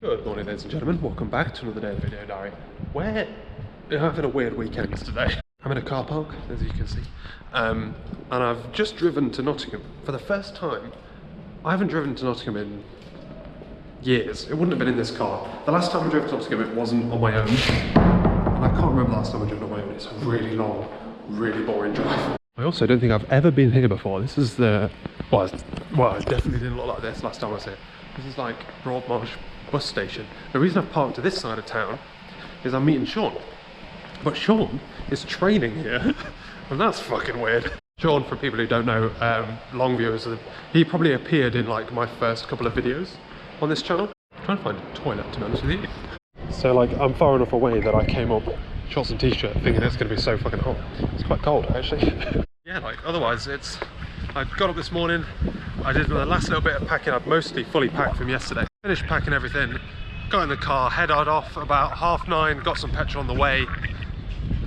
Good morning, ladies and gentlemen. Welcome back to another day of the video diary. We're having a weird weekend today. I'm in a car park, as you can see, and I've just driven to Nottingham for the first time. I haven't driven to Nottingham in years. It wouldn't have been in this car. The last time I drove to Nottingham, it wasn't on my own, and I can't remember the last time I drove on my own. It's a really long, really boring drive. I also don't think I've ever been here before. This is the well, it definitely didn't look like this last time I was here. This is like Broadmarsh bus station. The reason I've parked to this side of town is I'm meeting Shaun. But Shaun is training here, and that's fucking weird. Shaun, for people who don't know, long viewers, he probably appeared in like my first couple of videos on this channel. I'm trying to find a toilet, to be honest with you. So like, I'm far enough away that I came up, shorts and t-shirt, thinking it's gonna be so fucking hot. It's quite cold, actually. Yeah, like otherwise I got up this morning, I did the last little bit of packing. I'd mostly fully packed from yesterday. Finished packing everything, got in the car, headed off about 9:30, got some petrol on the way,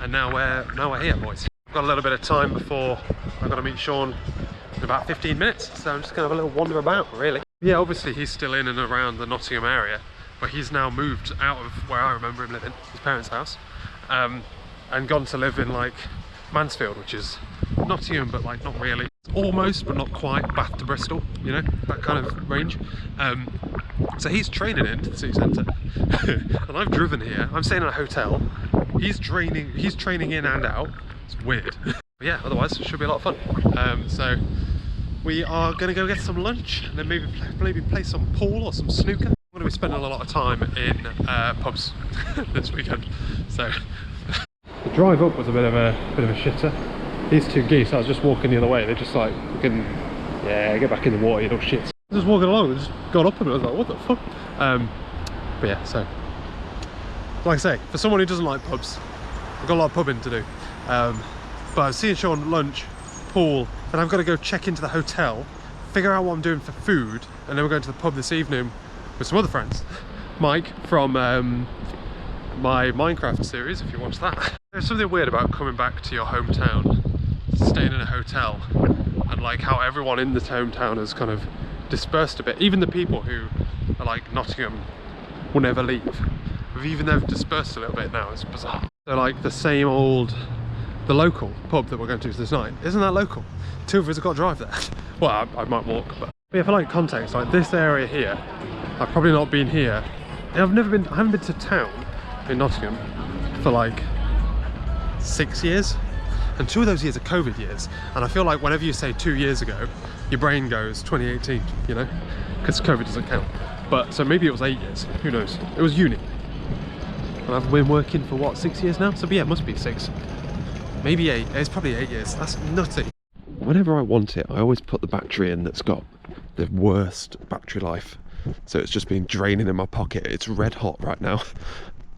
and now we're here, boys. I've got a little bit of time before I've got to meet Shaun in about 15 minutes, so I'm just gonna have a little wander about, really. Yeah, obviously he's still in and around the Nottingham area, but he's now moved out of where I remember him living, his parents' house, and gone to live in like Mansfield, which is Nottingham, but like not really. It's almost, but not quite, Bath to Bristol, you know, that kind of range. So he's training into the city centre, and I've driven here. I'm staying in a hotel. He's training in and out. It's weird. But yeah, otherwise it should be a lot of fun. So we are going to go get some lunch, and then maybe play some pool or some snooker. I'm going to be spending a lot of time in pubs this weekend. So the drive up was a bit of a shitter. These two geese, I was just walking the other way, they're just like, fucking, yeah, get back in the water, you little shits. Just walking along, I just got up and I was like, what the fuck? But yeah, so, like I say, for someone who doesn't like pubs, I've got a lot of pubbing to do. But I was seeing Shaun at lunch, pool, and I've got to go check into the hotel, figure out what I'm doing for food, and then we're going to the pub this evening with some other friends. Mike from my Minecraft series, if you watch that. There's something weird about coming back to your hometown, staying in a hotel, and like how everyone in this hometown has kind of dispersed a bit. Even the people who are like Nottingham will never leave. Even they've dispersed a little bit now. It's bizarre. So like the local pub that we're going to this night, isn't that local? Two of us have got to drive there. Well, I might walk, but yeah, for like context, like this area here, I've probably not been here. I haven't been to town in Nottingham for like 6 years, and 2 of those years are COVID years, and I feel like whenever you say 2 years ago, your brain goes 2018, you know, because COVID doesn't count. But so maybe it was 8 years, who knows. It was uni, and I've been working for what, 6 years now, so yeah, it must be 6, maybe 8. It's probably 8 years. That's nutty. Whenever I want it, I always put the battery in that's got the worst battery life, so it's just been draining in my pocket. It's red hot right now.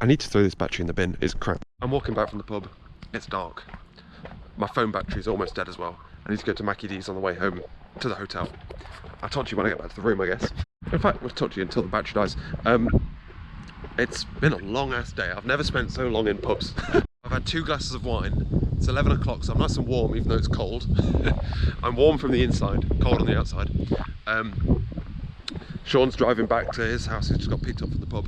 I need to throw this battery in the bin. It's crap. I'm walking back from the pub. It's dark. My phone battery is almost dead as well. I need to go to Mackie D's on the way home to the hotel. I'll talk to you when I get back to the room, I guess. In fact, we'll talk to you until the battery dies. It's been a long ass day. I've never spent so long in pubs. I've had 2 glasses of wine. It's 11 o'clock, so I'm nice and warm, even though it's cold. I'm warm from the inside, cold on the outside. Shaun's driving back to his house. He just got picked up from the pub.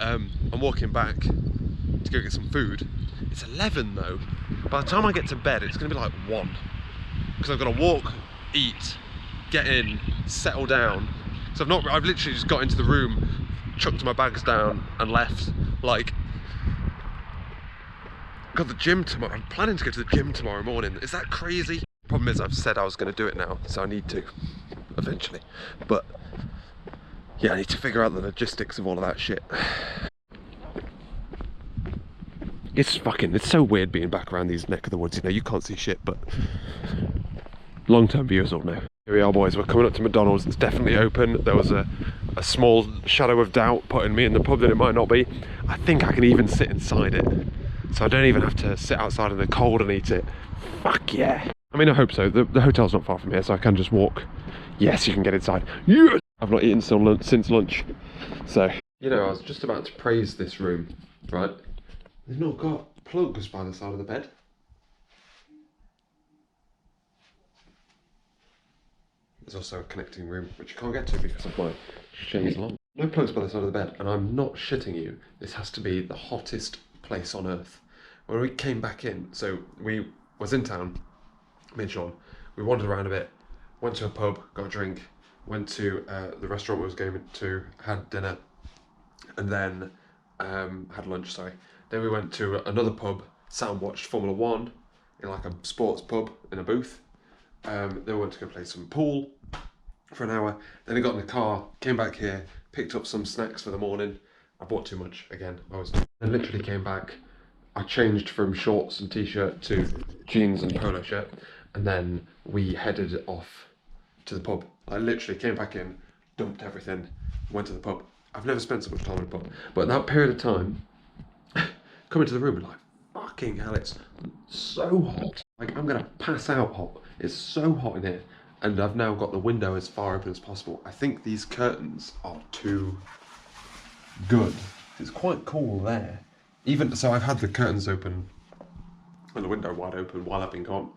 I'm walking back to go get some food. It's 11 though. By the time I get to bed, it's gonna be like 1, because I've got to walk, eat, get in, settle down. So I've literally just got into the room, chucked my bags down and left. Like, got the gym tomorrow. I'm planning to go to the gym tomorrow morning. Is that crazy? Problem is, I've said I was going to do it now, so I need to eventually. But yeah, I need to figure out the logistics of all of that shit. It's so weird being back around these neck of the woods, you know, you can't see shit, but long-term viewers will know. Here we are, boys, we're coming up to Mcdonald's. It's definitely open. There was a small shadow of doubt putting me in the pub that it might not be. I think I can even sit inside it, so I don't even have to sit outside in the cold and eat it. Fuck yeah. I mean, I hope so. The hotel's not far from here, so I can just walk. Yes, you can get inside. Yes! I've not eaten since lunch, so. You know, I was just about to praise this room, right? They've not got plugs by the side of the bed. There's also a connecting room, which you can't get to because of my chaise lounge. No plugs by the side of the bed, and I'm not shitting you. This has to be the hottest place on earth. When we came back in, so we was in town, me and Shaun. We wandered around a bit, went to a pub, got a drink, went to the restaurant we was going to, had dinner, and then had lunch. Sorry. Then we went to another pub, sat and watched Formula One in like a sports pub in a booth. Then we went to go play some pool for an hour. Then I got in the car, came back here, picked up some snacks for the morning. I bought too much again. I literally came back. I changed from shorts and t-shirt to jeans and polo shirt, and then we headed off to the pub. I literally came back in, dumped everything, went to the pub. I've never spent so much time in a pub, but that period of time, coming to the room and like, fucking hell, it's so hot. Like I'm gonna pass out hot. It's so hot in here, and I've now got the window as far open as possible. I think these curtains are too good. It's quite cool there. Even so, I've had the curtains open and the window wide open while I've been gone,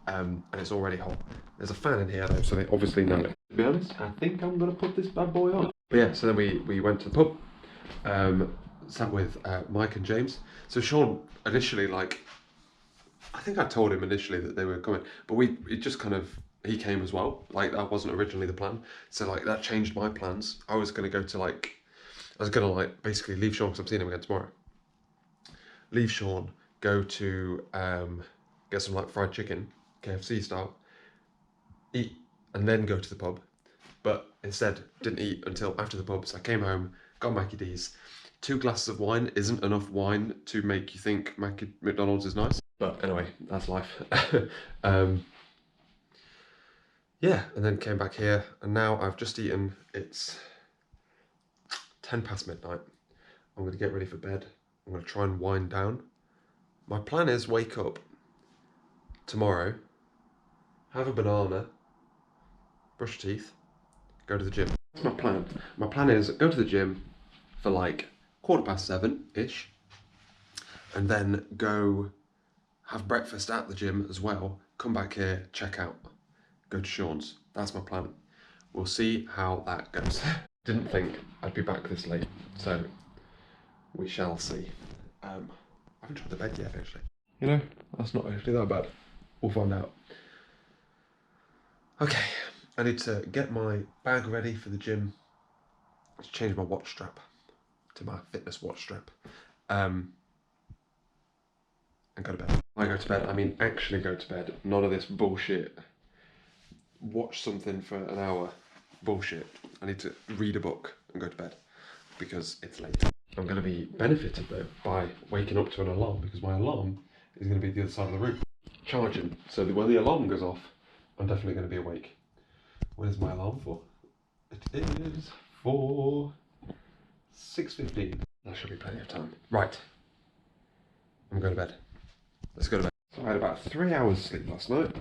and it's already hot. There's a fan in here though, so they obviously know it. To be honest, I think I'm gonna put this bad boy on. But yeah, so then we went to the pub, sat with Mike and James. So Shaun initially, like, I think I told him initially that they were coming, but it just kind of, he came as well. Like that wasn't originally the plan, so like that changed my plans. I was gonna basically leave Shaun because I'm seeing him again tomorrow. Leave Shaun, go to get some like fried chicken, KFC style, eat, and then go to the pub. But instead, didn't eat until after the pub. So I came home, got Mackie D's. 2 glasses of wine isn't enough wine to make you think McDonald's is nice. But anyway, that's life. Yeah, and then came back here, and now I've just eaten. It's 10 past midnight. I'm going to get ready for bed. I'm going to try and wind down. My plan is wake up tomorrow, have a banana, brush teeth, go to the gym. That's my plan. My plan is go to the gym for like 7:15-ish, and then go have breakfast at the gym as well, come back here, check out, go to Shaun's. That's my plan. We'll see how that goes. Didn't think I'd be back this late, so we shall see. I haven't tried the bed yet, actually. You know, that's not actually that bad. We'll find out. Okay, I need to get my bag ready for the gym. Let's change my watch strap to my fitness watch strap. And go to bed. I go to bed, I mean actually go to bed. None of this bullshit. Watch something for an hour. Bullshit. I need to read a book and go to bed because it's late. I'm going to be benefited though by waking up to an alarm, because my alarm is going to be the other side of the room, charging. So when the alarm goes off, I'm definitely going to be awake. When is my alarm for? It is for 6:15. That should be plenty of time. Right. I'm going to bed. Let's go to bed. So I had about 3 hours sleep last night.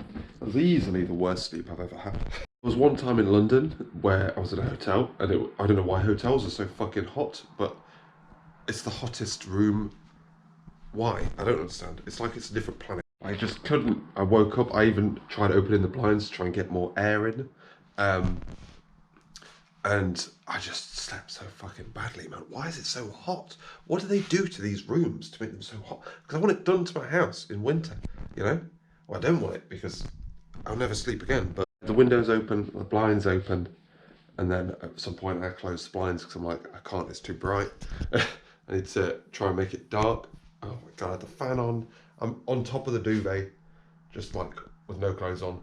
That was easily the worst sleep I've ever had. There was one time in London where I was at a hotel, and I don't know why hotels are so fucking hot, but it's the hottest room. Why? I don't understand. It's like it's a different planet. I just couldn't. I woke up, I even tried opening the blinds to try and get more air in. And I just slept so fucking badly, man. Why is it so hot? What do they do to these rooms to make them so hot? Because I want it done to my house in winter, you know? Well, I don't want it because I'll never sleep again. But the window's open, the blinds open, and then at some point I close the blinds because I'm like, I can't, it's too bright. I need to try and make it dark. Oh my God, I had the fan on. I'm on top of the duvet, just like with no clothes on,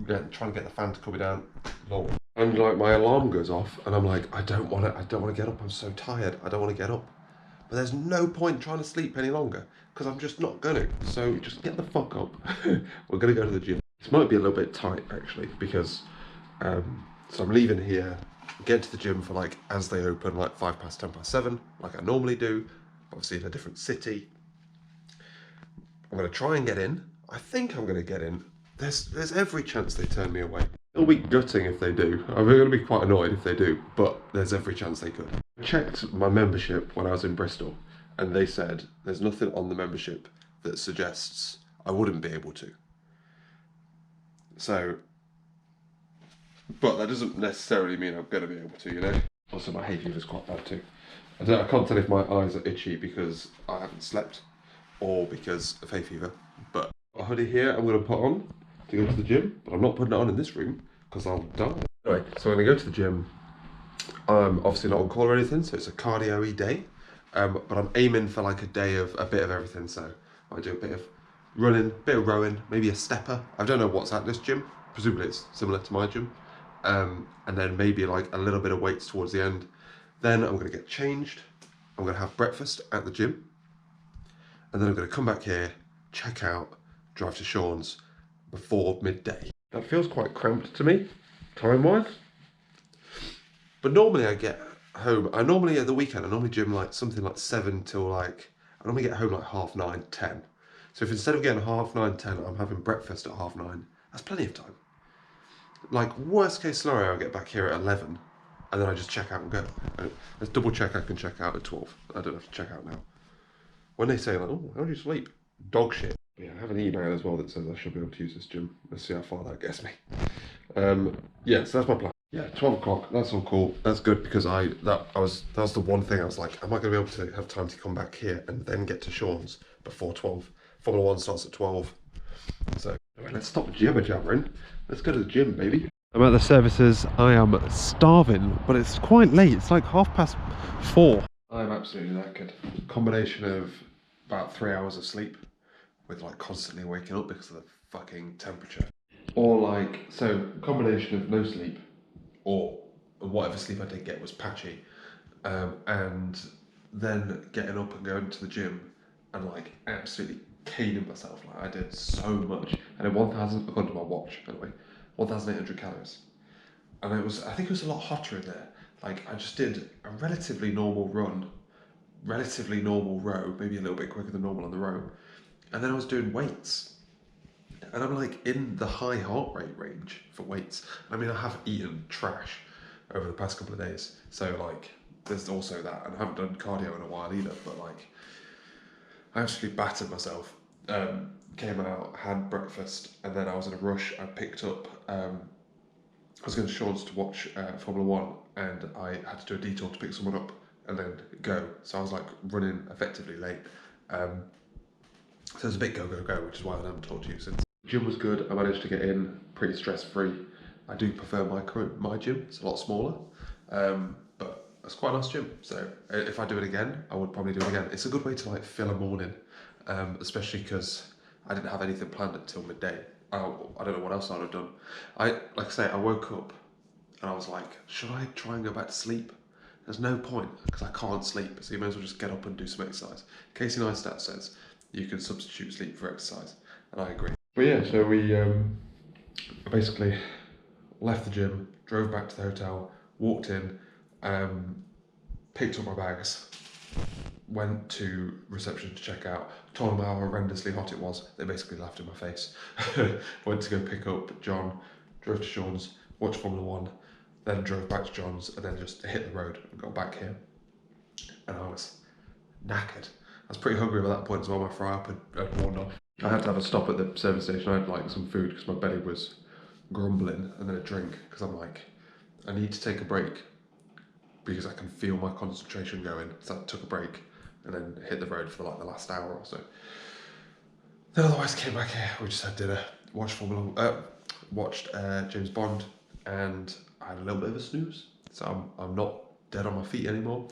trying to get the fan to cool me down. Lord. And like my alarm goes off and I'm like, I don't want to get up. I'm so tired. I don't want to get up. But there's no point trying to sleep any longer because I'm just not going to. So just get the fuck up. We're going to go to the gym. This might be a little bit tight actually because, so I'm leaving here, get to the gym for like, as they open, like 7:05, like I normally do, obviously in a different city. I'm going to try and get in. I think I'm going to get in. There's every chance they turn me away. It'll be gutting if they do. I'm going to be quite annoyed if they do, but there's every chance they could. I checked my membership when I was in Bristol, and they said there's nothing on the membership that suggests I wouldn't be able to. So, but that doesn't necessarily mean I'm going to be able to, you know? Also, my hay fever's quite bad too. I can't tell if my eyes are itchy because I haven't slept or because of hay fever. But a hoodie here I'm going to put on to go to the gym, but I'm not putting it on in this room because I'll die. Anyway, so I'm going to go to the gym. I'm obviously not on call or anything, so it's a cardio-y day. But I'm aiming for like a day of a bit of everything. So I do a bit of running, a bit of rowing, maybe a stepper. I don't know what's at this gym. Presumably it's similar to my gym. And then maybe like a little bit of weights towards the end. Then I'm going to get changed. I'm going to have breakfast at the gym. And then I'm going to come back here, check out, drive to Shaun's before midday. That feels quite cramped to me, time-wise. But normally I get home, at the weekend, I normally gym like something like 7 till like, I normally get home like 9:30, 10. So if instead of getting 9:30, 10, I'm having breakfast at 9:30, that's plenty of time. Like worst case scenario, I get back here at 11 and then I just check out and go. Let's double check I can check out at 12. I don't have to check out now. When they say like, oh, how do you sleep? Dog shit. Yeah, I have an email as well that says I should be able to use this gym. Let's see how far that gets me. Yeah, so that's my plan. Yeah, 12 o'clock, that's all cool. That's good because that was the one thing I was like, am I going to be able to have time to come back here and then get to Shaun's before 12? Formula 1 starts at 12. So, anyway, let's stop jibber jabbering. Let's go to the gym, baby. I'm at the services. I am starving, but it's quite late. It's like 4:30. I'm absolutely knackered. Combination of about 3 hours of sleep with like constantly waking up because of the fucking temperature. Or like, so combination of no sleep or whatever sleep I did get was patchy. And then getting up and going to the gym and like absolutely caning myself. Like I did so much. I did 1,000, according to my watch anyway, 1,800 calories. And I think it was a lot hotter in there. Like I just did a relatively normal run, relatively normal row, maybe a little bit quicker than normal on the row. And then I was doing weights. And I'm like in the high heart rate range for weights. I mean, I have eaten trash over the past couple of days. So like, there's also that. And I haven't done cardio in a while either, but like, I actually battered myself. Came out, had breakfast, and then I was in a rush. I picked up, I was going to Shaun's to watch Formula 1, and I had to do a detour to pick someone up and then go. So I was like running effectively late. So it's a bit go, which is why I haven't talked to you since. The gym was good. I managed to get in pretty stress-free. I do prefer my gym. It's a lot smaller, but it's quite a nice gym. So if I do it again, I would probably do it again. It's a good way to like fill a morning, especially because I didn't have anything planned until midday. I don't know what else I'd have done. Like I say, I woke up and I was like, should I try and go back to sleep? There's no point because I can't sleep. So you may as well just get up and do some exercise. Casey Neistat says you can substitute sleep for exercise, and I agree. But yeah, so we basically left the gym, drove back to the hotel, walked in, picked up my bags, went to reception to check out, told them how horrendously hot it was. They basically laughed in my face. Went to go pick up John, drove to Shaun's, watched Formula 1, then drove back to John's, and then just hit the road and got back here. And I was knackered. I was pretty hungry by that point as well. My fry up had worn off. I had to have a stop at the service station. I had like some food because my belly was grumbling, and then a drink because I'm like, I need to take a break because I can feel my concentration going. So I took a break and then hit the road for like the last hour or so. Then otherwise came back here. We just had dinner, watched James Bond, and I had a little bit of a snooze. So I'm not dead on my feet anymore,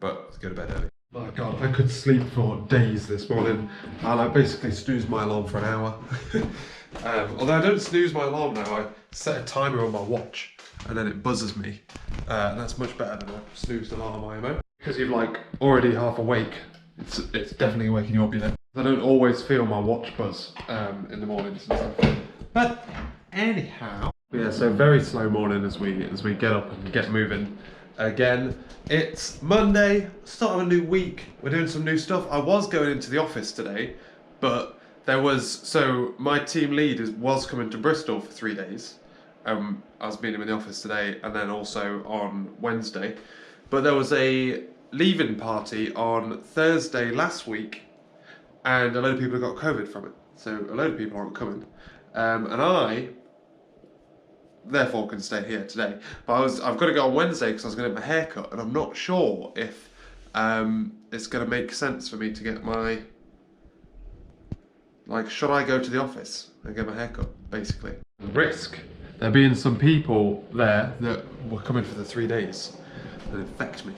but go to bed early. My God, I could sleep for days this morning, and I basically snoozed my alarm for an hour. Although I don't snooze my alarm now, I set a timer on my watch, and then it buzzes me, and that's much better than a snoozed alarm IMO. Because you're like already half awake, it's definitely waking you up, you know. I don't always feel my watch buzz in the mornings and stuff. But anyhow, yeah. So very slow morning as we get up and get moving. Again, it's Monday, start of a new week. We're doing some new stuff. I was going into the office today, but so my team lead was coming to Bristol for 3 days. I was meeting him in the office today and then also on Wednesday. But there was a leaving party on Thursday last week and a load of people got COVID from it. So a load of people aren't coming. And I therefore can stay here today. But I've got to go on Wednesday because I was going to get my hair cut, and I'm not sure if it's going to make sense for me to get my, like, should I go to the office and get my hair cut, basically? Risk there being some people there that were coming for the 3 days that infect me.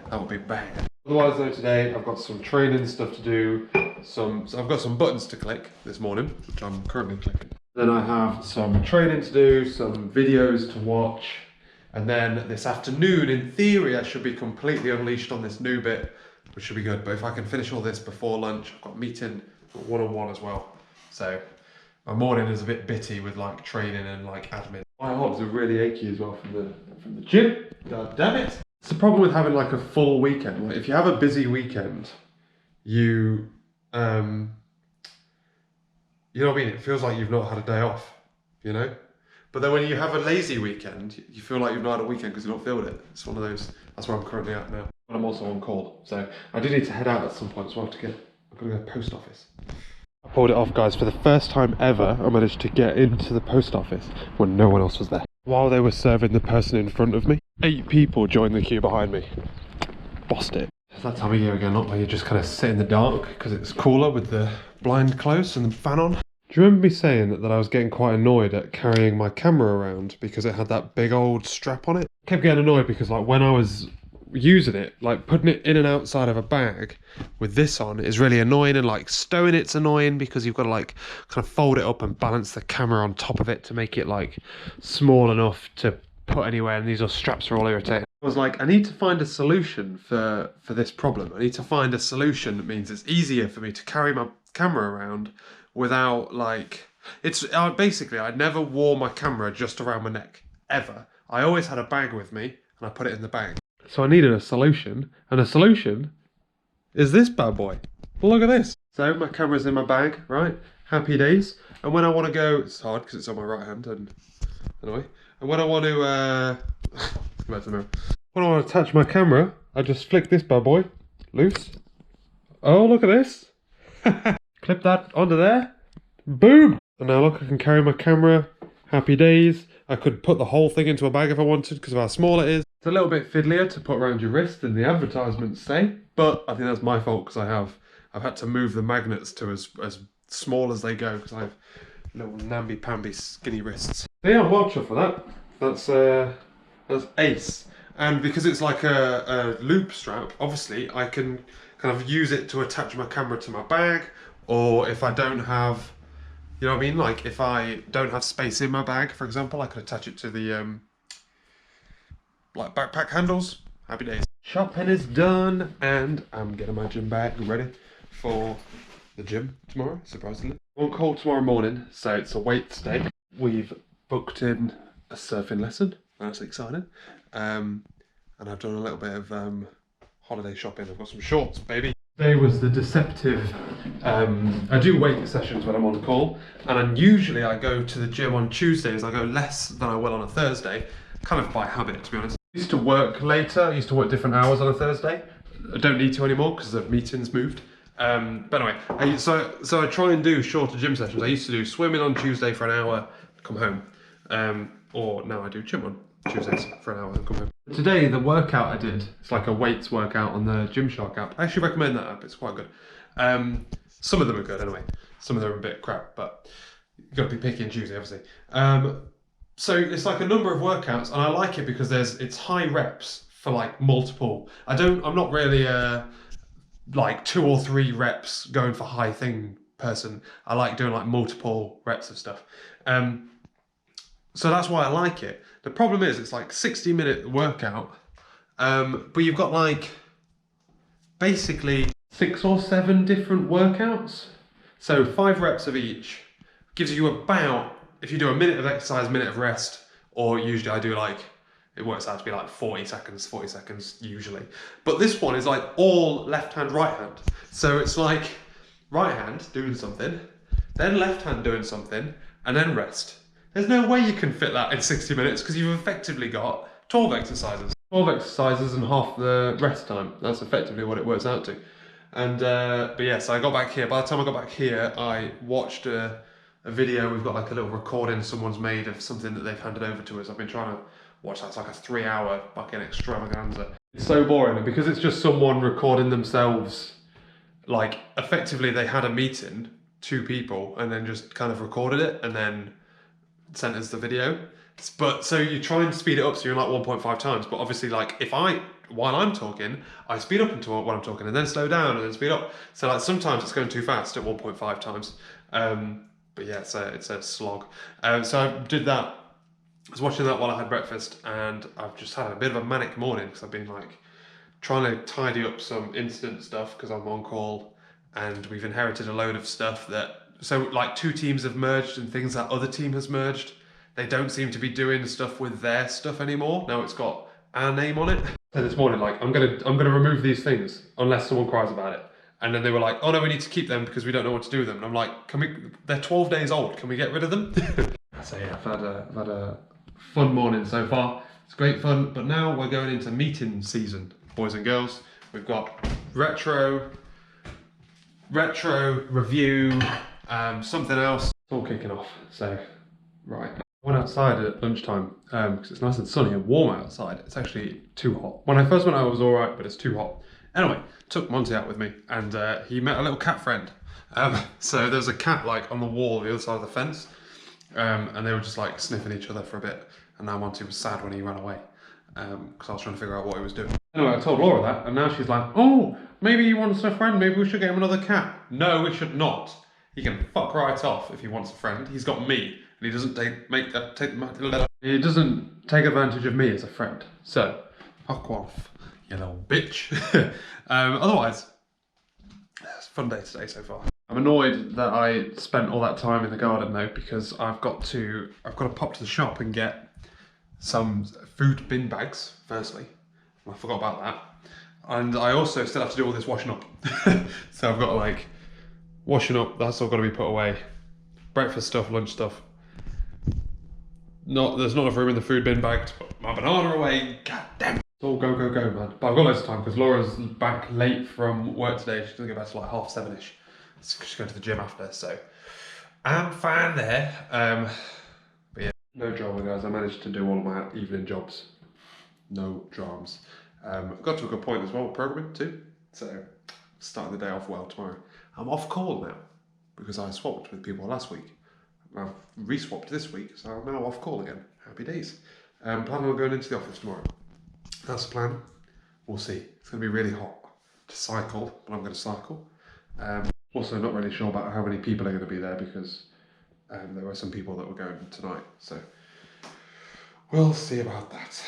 That would be bad. Otherwise though, today I've got some training stuff to do. So I've got some buttons to click this morning, which I'm currently clicking. Then I have some training to do, some videos to watch. And then this afternoon, in theory, I should be completely unleashed on this new bit, which should be good. But if I can finish all this before lunch, I've got a meeting, one-on-one as well. So my morning is a bit bitty with like training and like admin. My arms are really achy as well from the gym. God damn it. It's the problem with having like a full weekend. Like if you have a busy weekend, you know what I mean? It feels like you've not had a day off, you know? But then when you have a lazy weekend, you feel like you've not had a weekend because you don't feel it. It's one of those, that's where I'm currently at now. But I'm also on call. So I do need to head out at some point as well I've got to go to the post office. I pulled it off, guys. For the first time ever, I managed to get into the post office when no one else was there. While they were serving the person in front of me, 8 people joined the queue behind me. Bossed it. It's that time of year again, not where you just kind of sit in the dark because it's cooler with the blind closed and the fan on. Do you remember me saying that I was getting quite annoyed at carrying my camera around because it had that big old strap on it? I kept getting annoyed because like when I was using it, like putting it in and outside of a bag with this on is really annoying, and like stowing it's annoying because you've got to like kind of fold it up and balance the camera on top of it to make it like small enough to put anywhere, and these straps are all irritating. I was like, I need to find a solution for this problem. I need to find a solution that means it's easier for me to carry my camera around without like, it's basically I never wore my camera just around my neck ever. I always had a bag with me and I put it in the bag. So I needed a solution, and a solution is this bad boy. Look at this. So my camera's in my bag, right? Happy days. And when I want to go, it's hard because it's on my right hand, and anyway. And when I want to, go back to the mirror. When I want to attach my camera, I just flick this bad boy loose. Oh, look at this. Clip that onto there. Boom. And now look, I can carry my camera. Happy days. I could put the whole thing into a bag if I wanted because of how small it is. It's a little bit fiddlier to put around your wrist than the advertisements say, but I think that's my fault because I've had to move the magnets to as small as they go because I have little namby-pamby skinny wrists. So yeah, I'm well chuffed for that. That's ace. And because it's like a loop strap, obviously I can kind of use it to attach my camera to my bag, or if I don't have, you know what I mean? Like if I don't have space in my bag, for example, I could attach it to the like backpack handles. Happy days. Shopping is done and I'm getting my gym bag ready for the gym tomorrow, surprisingly. I'm on call tomorrow morning, so it's a weights day. We've booked in a surfing lesson, that's exciting. And I've done a little bit of holiday shopping. I've got some shorts, baby. Today was the deceptive, I do weight sessions when I'm on call, and then usually I go to the gym on Tuesdays. I go less than I will on a Thursday, kind of by habit, to be honest. I used to work later, I used to work different hours on a Thursday. I don't need to anymore because the meetings moved. But anyway, so I try and do shorter gym sessions. I used to do swimming on Tuesday for an hour, come home. Or now I do gym on Tuesdays for an hour and come home. Today, the workout I did, it's like a weights workout on the Gymshark app. I actually recommend that app, it's quite good. Some of them are good anyway. Some of them are a bit crap, but you've got to be picky and choosy, obviously. So it's like a number of workouts, and I like it because it's high reps for like multiple. I'm not really like 2 or 3 reps going for high thing person. I like doing like multiple reps of stuff. So that's why I like it. The problem is it's like 60-minute workout, but you've got like basically 6 or 7 different workouts. So 5 reps of each gives you about, if you do a minute of exercise, minute of rest, or usually I do like, it works out to be like 40 seconds usually. But this one is like all left hand, right hand. So it's like right hand doing something, then left hand doing something, and then rest. There's no way you can fit that in 60 minutes because you've effectively got 12 exercises. 12 exercises and half the rest time. That's effectively what it works out to. And, but yeah, so I got back here. By the time I got back here, I watched a a video. We've got like a little recording someone's made of something that they've handed over to us. I've been trying to watch that. It's like a 3-hour fucking extravaganza. It's so boring, and because it's just someone recording themselves, like effectively they had a meeting, 2 people, and then just kind of recorded it and then sent us the video. But so you try and speed it up so you're like 1.5 times, but obviously like while I'm talking, I speed up into what I'm talking and then slow down and then speed up. So like sometimes it's going too fast at 1.5 times. But yeah, it's a slog. So I did that. I was watching that while I had breakfast, and I've just had a bit of a manic morning because I've been like trying to tidy up some incident stuff because I'm on call, and we've inherited a load of stuff so like 2 teams have merged and things that other team has merged. They don't seem to be doing stuff with their stuff anymore. Now it's got our name on it. So this morning, like, I'm gonna remove these things unless someone cries about it. And then they were like, oh no, we need to keep them because we don't know what to do with them. And I'm like, they're 12 days old, can we get rid of them? So yeah, I've had a fun morning so far. It's great fun, but now we're going into meeting season, boys and girls. We've got retro review, something else. It's all kicking off, so, right. I went outside at lunchtime because it's nice and sunny and warm outside. It's actually too hot. When I first went out, it was all right, but it's too hot. Anyway, took Monty out with me, and he met a little cat friend. So there's a cat like on the wall, the other side of the fence, and they were just like sniffing each other for a bit. And now Monty was sad when he ran away because I was trying to figure out what he was doing. Anyway, I told Laura that, and now she's like, "Oh, maybe he wants a friend. Maybe we should get him another cat." No, we should not. He can fuck right off if he wants a friend. He's got me. He doesn't he doesn't take advantage of me as a friend. So, fuck off, you little bitch. Otherwise, it's a fun day today so far. I'm annoyed that I spent all that time in the garden though, because I've got to pop to the shop and get some food bin bags. Firstly, I forgot about that, and I also still have to do all this washing up. So I've got like washing up. That's all got to be put away. Breakfast stuff, lunch stuff. There's not enough room in the food bin bag to put my banana away. God damn it. It's all go, go, go, man. But I've got loads of time because Laura's back late from work today. She's going to get back to like 7:30ish. She's going to the gym after, so I'm fine there. But yeah, no drama, guys. I managed to do all of my evening jobs. No dramas. Got to a good point as well with programming too. So starting the day off well tomorrow. I'm off call now because I swapped with people last week. I've re-swapped this week, so I'm now off call again. Happy days. Planning on going into the office tomorrow. That's the plan. We'll see. It's going to be really hot to cycle, but I'm going to cycle. Also, not really sure about how many people are going to be there because there were some people that were going tonight. So we'll see about that.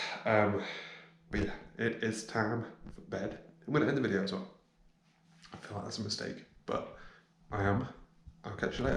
But yeah, it is time for bed. I'm going to end the video as well. I feel like that's a mistake, but I am. I'll catch you later.